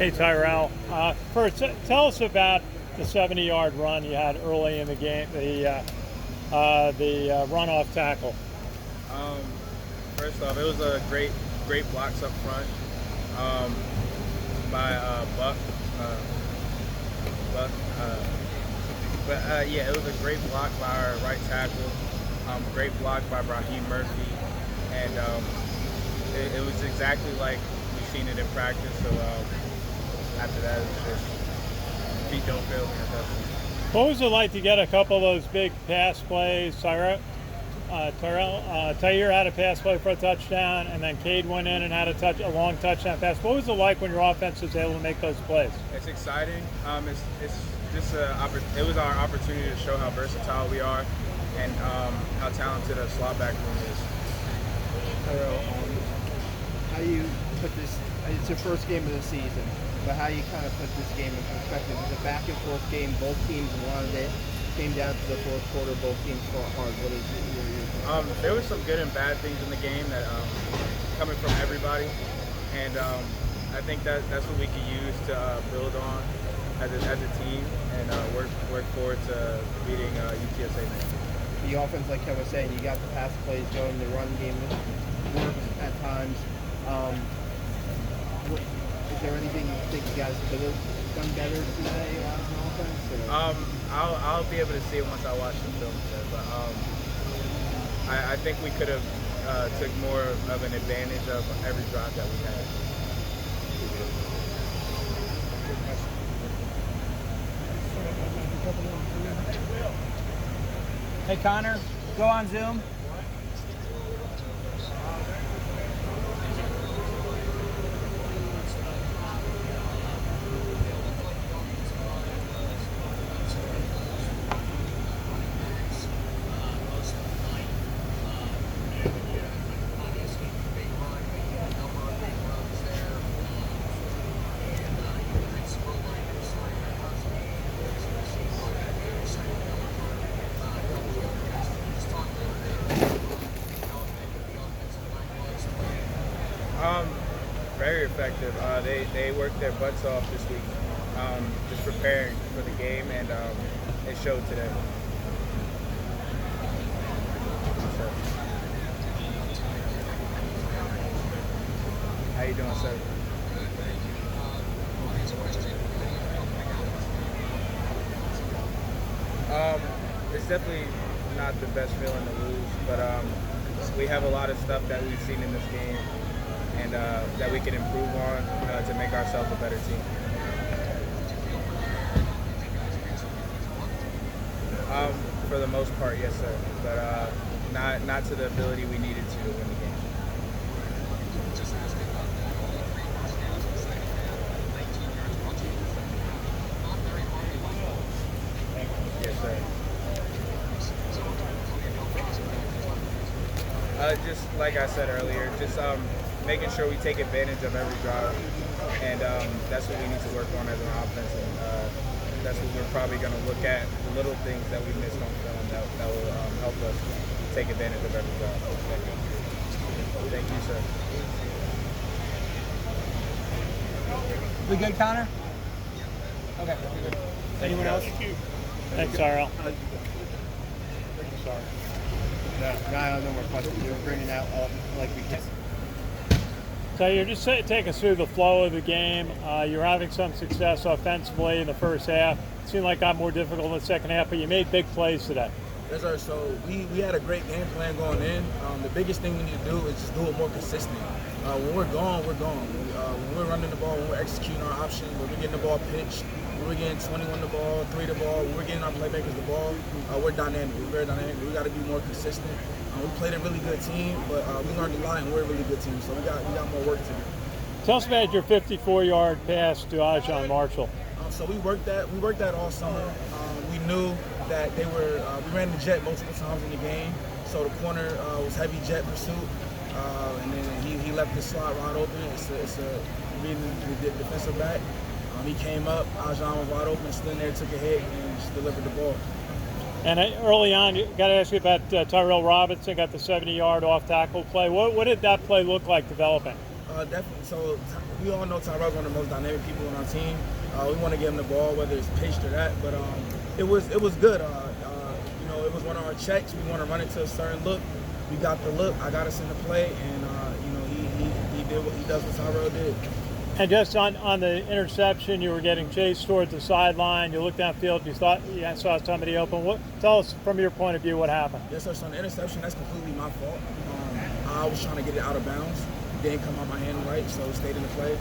Hey Tyrell, first tell us about the 70-yard run you had early in the game, the runoff tackle. Um, First off, it was a great blocks up front by Buck. Buck. Yeah, it was a great block by our right tackle. Great block by Raheem Murphy, and it was exactly like we've seen it in practice. So after that, it was just feet don't fail me at that point. What was it like to get a couple of those big pass plays? Tyhier had a pass play for a touchdown, and then Cade went in and had a long touchdown pass. What was it like when your offense was able to make those plays? It's exciting. It's just it was our opportunity to show how versatile we are and how talented a slot back room is. Tyrell, how you put this? It's your first game of the season, but how you kind of put this game in perspective? It's a back and forth game. Both teams wanted it. Came down to the fourth quarter. Both teams fought hard. What is your There were some good and bad things in the game that coming from everybody, and I think that's what we can use to build on as a team and work forward to beating UTSA next. The offense, like Kevin was saying, you got the pass plays going. The run game works at times. Is there anything you think you guys could have done better today as an offense? Or? I'll be able to see it once I watch the film, but I think we could have took more of an advantage of every drive that we had. Hey Connor, go on Zoom. Very effective. They worked their butts off this week, just preparing for the game, and it showed today. How you doing, sir? It's definitely not the best feeling to lose, but we have a lot of stuff that we've seen in this game and that we can improve on to make ourselves a better team. For the most part, yes, sir, but not to the ability we needed to win the game. Yes, sir. Just like I said earlier, just making sure we take advantage of every drive, and that's what we need to work on as an offense, and that's what we're probably going to look at, the little things that we missed on film that will help us take advantage of every drive. Thank you, sir. We good, Connor? Okay. Anyone else? Thanks, Tyrell. Sorry. No more questions. You're bringing out like we can. So you're just take us through the flow of the game. You're having some success offensively in the first half. It seemed like it got more difficult in the second half, but you made big plays today. Yes, sir. So we had a great game plan going in. The biggest thing we need to do is just do it more consistent. When we're gone, we're gone. When we're running the ball, when we're executing our option, when we're getting the ball pitched, when we're getting 21 the ball, 3 the ball, when we're getting our playmakers the ball, we're dynamic. We're very dynamic. We got to be more consistent. We played a really good team, but we learned a lot, and we're a really good team. So we got more work to do. Tell us about your 54-yard pass to Ajon Marshall. So we worked that all summer. We knew that they were. We ran the jet multiple times in the game, so the corner was heavy jet pursuit, and then he left the slot wide open. It's a reading the defensive back. He came up, Ajon was wide open, stood in there, took a hit, and just delivered the ball. And early on, you got to ask you about Tyrell Robinson, got the 70-yard off tackle play. What did that play look like developing? Definitely. So we all know Tyrell's one of the most dynamic people on our team. We want to give him the ball, whether it's pitched or that. But it was good. You know, it was one of our checks. We want to run it to a certain look. We got the look. I got us in the play, and you know, he did what he does. What Tyrell did. And just on the interception, you were getting chased towards the sideline. You looked downfield. You thought you saw somebody open. Tell us from your point of view what happened. Yes, sir. So on the interception, that's completely my fault. I was trying to get it out of bounds. Didn't come out my hand right, so it stayed in the play.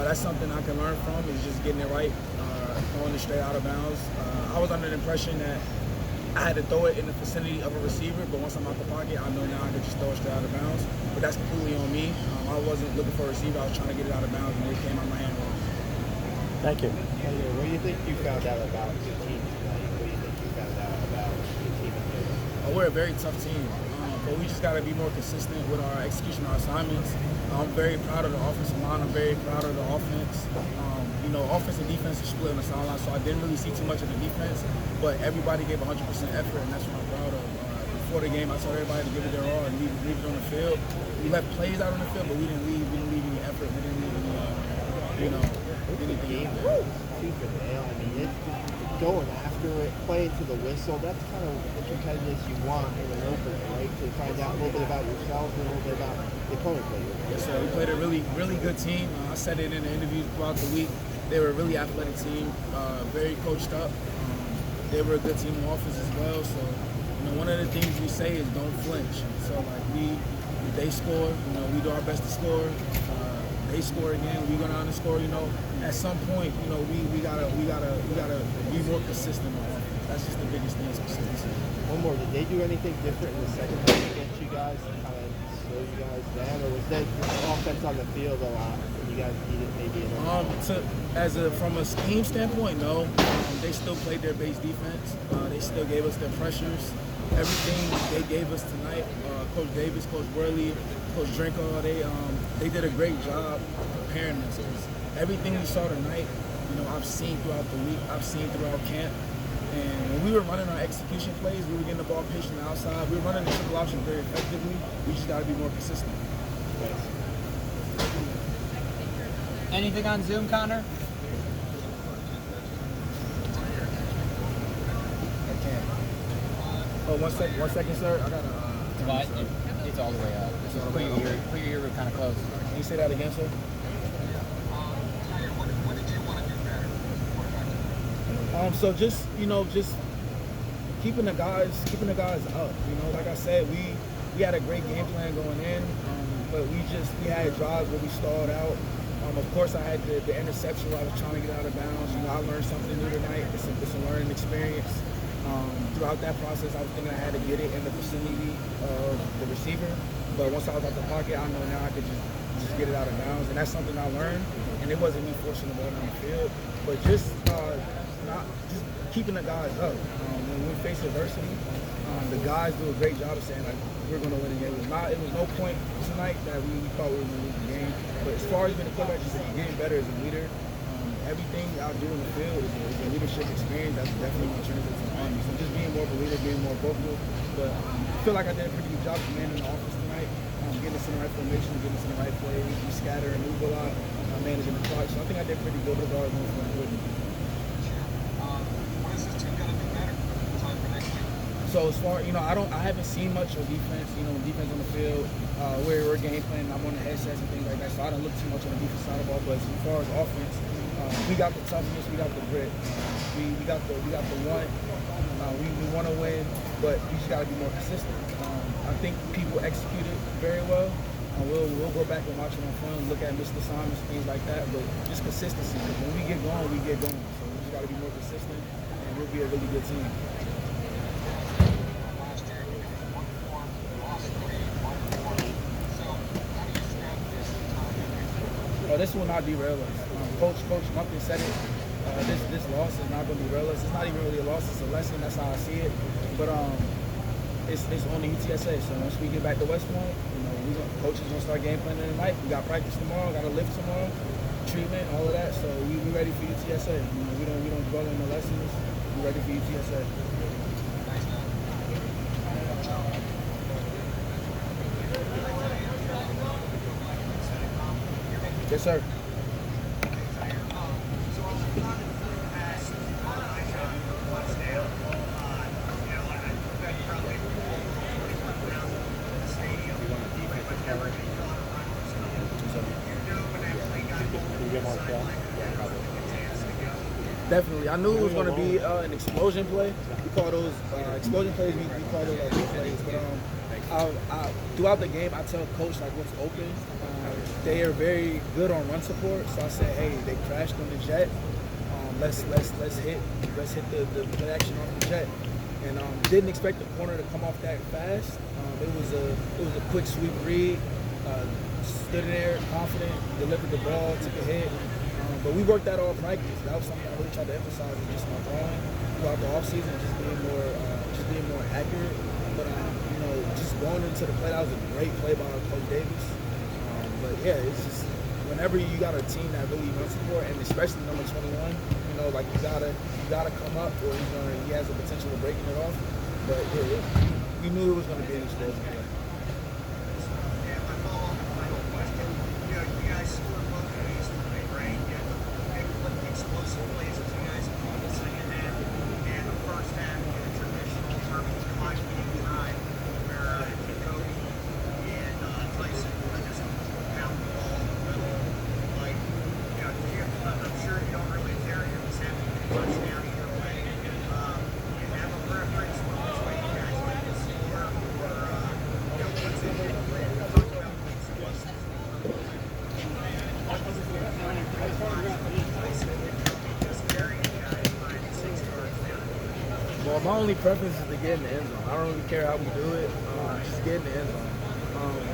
That's something I can learn from, is just getting it right, throwing it straight out of bounds. I was under the impression that I had to throw it in the vicinity of a receiver, but once I'm out the pocket, I know now I can just throw it straight out of bounds. But that's completely on me. I wasn't looking for a receiver. I was trying to get it out of bounds, and it came out my hand wrong. Thank you. What do you think you found out about your team tonight? What do you think you found out about your team? We're a very tough team, but we just got to be more consistent with our execution of our assignments. I'm very proud of the offensive line. I'm very proud of the offense. You know, offense and defense are split on the sideline, so I didn't really see too much of the defense, but everybody gave 100% effort, and that's what I'm proud of. Before the game, I told everybody to give it their all and leave it on the field. We left plays out on the field, but we didn't leave any effort. We didn't leave any, anything. Tooth and nail. I mean, going after it, playing to the whistle, that's kind of the competitiveness you want in an opener, right? To find out a little bit about yourself and a little bit about the opponent player. Yes, sir. We played a really, really good team. I said it in the interviews throughout the week. They were a really athletic team, very coached up. They were a good team on offense as well. So, you know, one of the things we say is don't flinch. So, like, they score, you know, we do our best to score. They score again, we go down and score. You know, at some point, you know, we gotta be more consistent on offense. That's just the biggest thing is consistency. One more, did they do anything different in the second half against you guys to kind of slow you guys down, or was that offense on the field a lot and you guys needed maybe from a scheme standpoint, no. They still played their base defense. They still gave us their pressures. Everything they gave us tonight, Coach Davis, Coach Worley, Coach Drinko, they did a great job preparing us. Everything we saw tonight, you know, I've seen throughout the week, I've seen throughout camp. And when we were running our execution plays, we were getting the ball pitched on the outside. We were running the triple option very effectively. We just got to be more consistent. Anything on Zoom, Connor? Oh, one second, sir. I gotta. It's all the way up. Put your ear kind of close. Can you say that again, sir? So just keeping the guys up. You know, like I said, we had a great game plan going in, but we had drives where we stalled out. Of course, I had the interception where I was trying to get out of bounds. You know, I learned something new tonight. It's a learning experience. Throughout that process, I was thinking I had to get it in the vicinity of the receiver. But once I was out the pocket, I know now I could just get it out of bounds. And that's something I learned. And it wasn't me forcing the ball down the field, but just keeping the guys up. When we face adversity, the guys do a great job of saying, like, we're going to win the game. It was no point tonight that we thought we were going to lose the game. But as far as being a quarterback, just getting better as a leader, everything I do in the field is a leadership experience. That's definitely going to translate to the Army. So just being more of a leader, being more vocal. But I feel like I did a pretty good job commanding the offense tonight, getting us in the right formation, getting us in the right plays. We scatter and move a lot, managing the clock. So I think I did pretty good with all going for me. So as far, you know, I haven't seen much of defense, you know, defense on the field, where we're game planning, I'm on the headsets and things like that, so I don't look too much on the defense side of the ball. But as far as offense, we got the toughness, we got the grit, we got the want. We want to win, but we just got to be more consistent. I think people executed very well. We'll go back and watch it on film, look at missed assignments, things like that, but just consistency. When we get going, we get going. So we just got to be more consistent, and we'll be a really good team. This will not derail us. Coach Mumpkin said it. This loss is not going to derail us. It's not even really a loss. It's a lesson. That's how I see it. But it's on the UTSA. So once we get back to West Point, you know, coaches gonna start game planning tonight. We got practice tomorrow. Got to lift tomorrow. Treatment, all of that. So we ready for UTSA. You know, we don't dwell on the lessons. We ready for UTSA. Yes, sir. Definitely. I knew it was going to be an explosion play. We call those explosion plays. We call those like big plays. But throughout the game, I tell coach like what's open. They are very good on run support. So I said, hey, they crashed on the jet. Let's hit the play action off the jet. And didn't expect the corner to come off that fast. It was a quick sweep read. Stood there confident, delivered the ball, took a hit. But we worked that all practice. That was something I really tried to emphasize in just my throwing throughout the offseason, just being more accurate. But just going into the play, that was a great play by Coach Davis. But yeah, it's just whenever you got a team that really runs support, and especially number 21, like you gotta come up, or he has the potential of breaking it off. But yeah, we knew it was going to be an explosion play. Well, my only preference is to get in the end zone. I don't really care how we do it, just get in the end zone.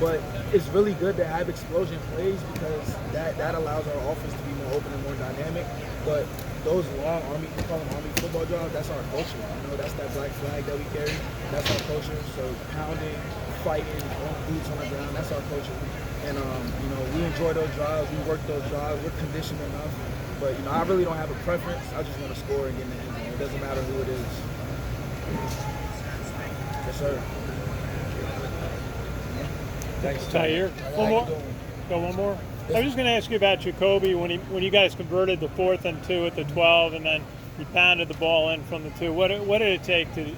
But it's really good to have explosion plays because that allows our offense to be more open and more dynamic. But those long we call them Army football drives, that's our culture. That's that black flag that we carry. That's our culture. So pounding, fighting, boots on the ground, that's our culture. And we enjoy those drives. We work those drives. We're conditioned enough. But I really don't have a preference. I just want to score and get in the end zone. It doesn't matter who it is. Yes, sir. Thanks, Tyhier. One more. Go one more. I was just going to ask you about Jacoby when you guys converted the 4th and 2 at the 12, and then you pounded the ball in from the 2. What did it take to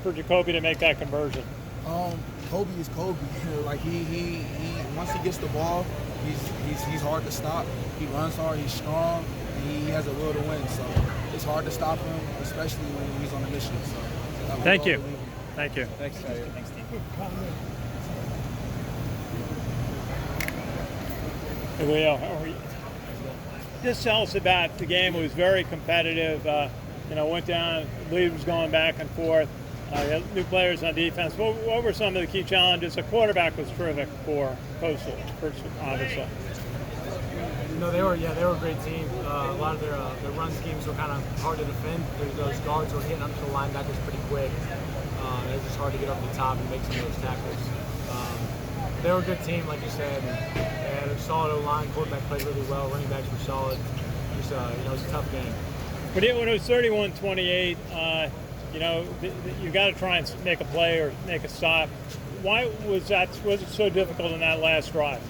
for Jacoby to make that conversion? Kobe is Kobe. Like he once he gets the ball, he's hard to stop. He runs hard. He's strong. And he has a will to win. So it's hard to stop him, especially when he's on a mission. So thank you. Thank you. Thanks, Tyhier. Thanks, Steve. Hey, Leo, how are you? Just tell us about the game. It was very competitive. Went down. The lead was going back and forth. You had new players on defense. What were some of the key challenges? The quarterback was terrific for Coastal, obviously. They were a great team. A lot of their run schemes were kind of hard to defend. Those guards were hitting up to the linebackers pretty quick. It was just hard to get up to the top and make some of those tackles. They were a good team, like you said. They had a solid O-line. Quarterback played really well. Running backs were solid. It was a tough game. When it was 31-28, you got to try and make a play or make a stop. Why was it so difficult in that last drive?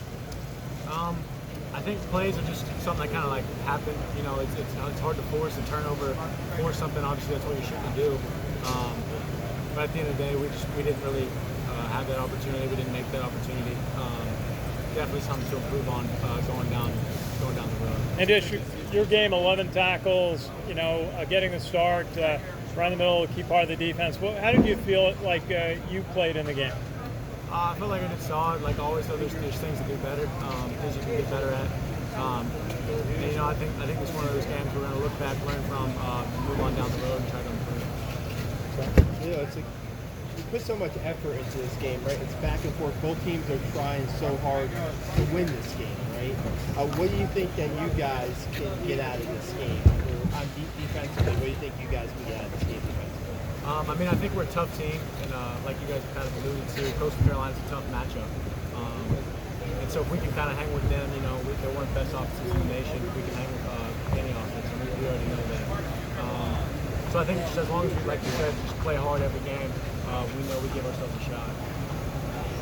I think plays are just something that kind of happen. It's hard to force a turnover, force something. Obviously, that's what you're shooting to do. But at the end of the day, we didn't really have that opportunity. We didn't make that opportunity. Definitely something to improve on going down the road. And just your game, 11 tackles. Getting the start, right in the middle, a key part of the defense. How did you feel like you played in the game? I feel like I did solid. Like always, though, there's things to do better, things you can get better at. And, I think it's one of those games we're going to look back, learn from, move on down the road, and try to improve. You put so much effort into this game, right? It's back and forth. Both teams are trying so hard to win this game, right? What do you think that you guys can get out of this game? Or on defensively, what do you think you guys can get out of this game defensively? I think we're a tough team, and like you guys kind of alluded to, Coastal Carolina's a tough matchup. And so if we can kind of hang with them, they're one of the best offenses in the nation. We can hang with any offense, and we already know that. So I think just as long as we, like you said, just play hard every game, we know we give ourselves a shot.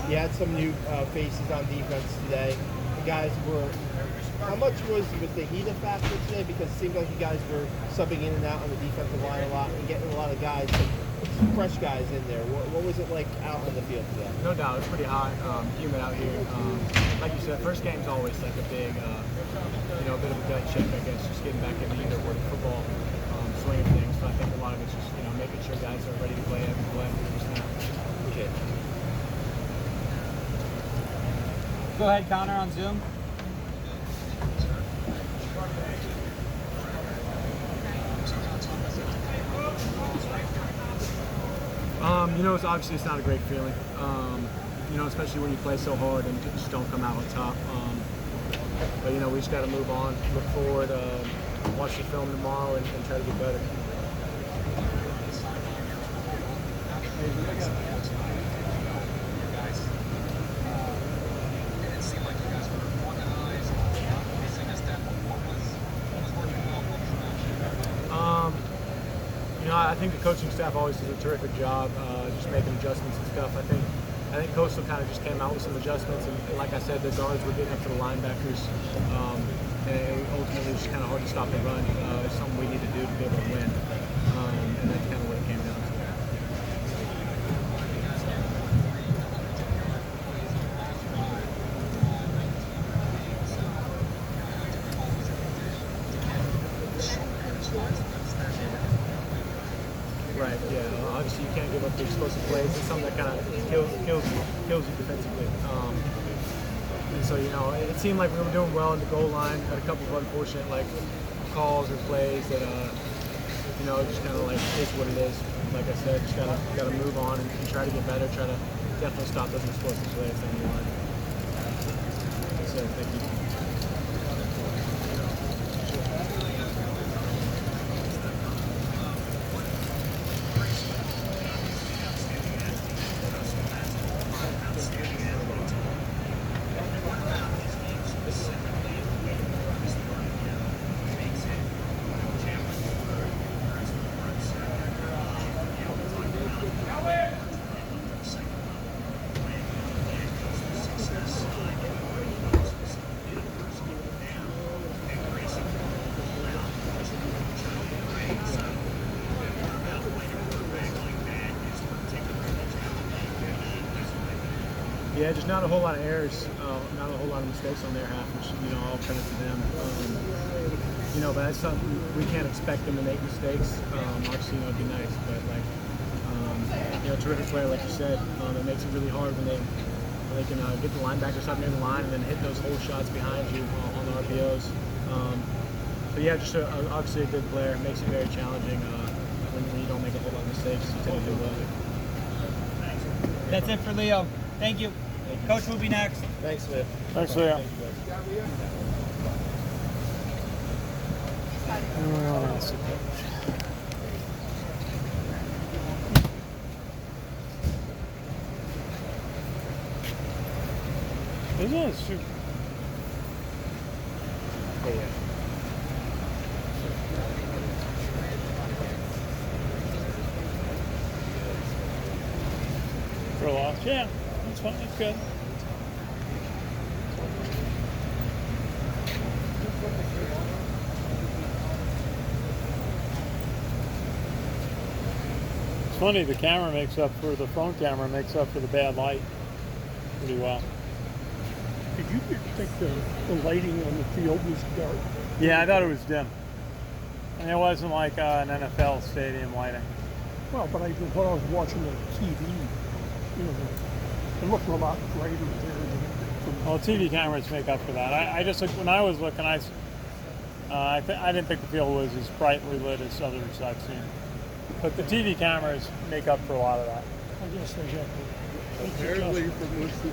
You had some new faces on defense today. The guys were. How much was the heat a factor today? Because it seemed like you guys were subbing in and out on the defensive line a lot and getting a lot of guys fresh guys in there. What was it like out on the field today? No doubt, it's pretty hot, humid out here. Like you said, first game's always like a big, a bit of a gut check, I guess, just getting back into either word football, swing of things. So I think a lot of it's just, making sure guys are ready to play every play. Okay. Go ahead, Connor, on Zoom. It's obviously it's not a great feeling. Especially when you play so hard and just don't come out on top. But we just got to move on, look forward, watch the film tomorrow, and try to get better. I think the coaching staff always does a terrific job, just making adjustments and stuff. I think Coastal kind of just came out with some adjustments, and like I said, the guards were getting up to the linebackers, and ultimately it was just kind of hard to stop the run. It's something we need to do to be able to win, and that's kind of what it came down to. Right, yeah. Obviously, you can't give up the explosive plays. It's something that kind of kills you defensively. And so, it seemed like we were doing well in the goal line. Had a couple of unfortunate calls or plays that just kind of is what it is. Like I said, just gotta move on and try to get better. Try to definitely stop those explosive plays down the line. So, thank you. Yeah, just not a whole lot of errors, not a whole lot of mistakes on their half, which, all credit to them. But that's something we can't expect them to make mistakes. Obviously, it'd be nice, but terrific player, like you said. It makes it really hard when they can get the linebackers up near the line and then hit those hole shots behind you on the RPOs. Just obviously a good player. It makes it very challenging when you don't make a whole lot of mistakes. You tend to do well. That's it for Leo. Thank you. Coach will be next. Thanks, Leo. Thanks, Leo. Isn't it super? For a loss? Yeah, that's fine. That's good. It's funny, the phone camera makes up for the bad light pretty well. Did you think the lighting on the field was dark? Yeah, I thought it was dim. And it wasn't like an NFL stadium lighting. Well, but when I was watching the TV, it looked a lot brighter there than Well, TV cameras make up for that. I just when I was looking, I didn't think the field was as brightly lit as others I've seen. But the TV cameras make up for a lot of that. I guess they have to. Apparently, for most of,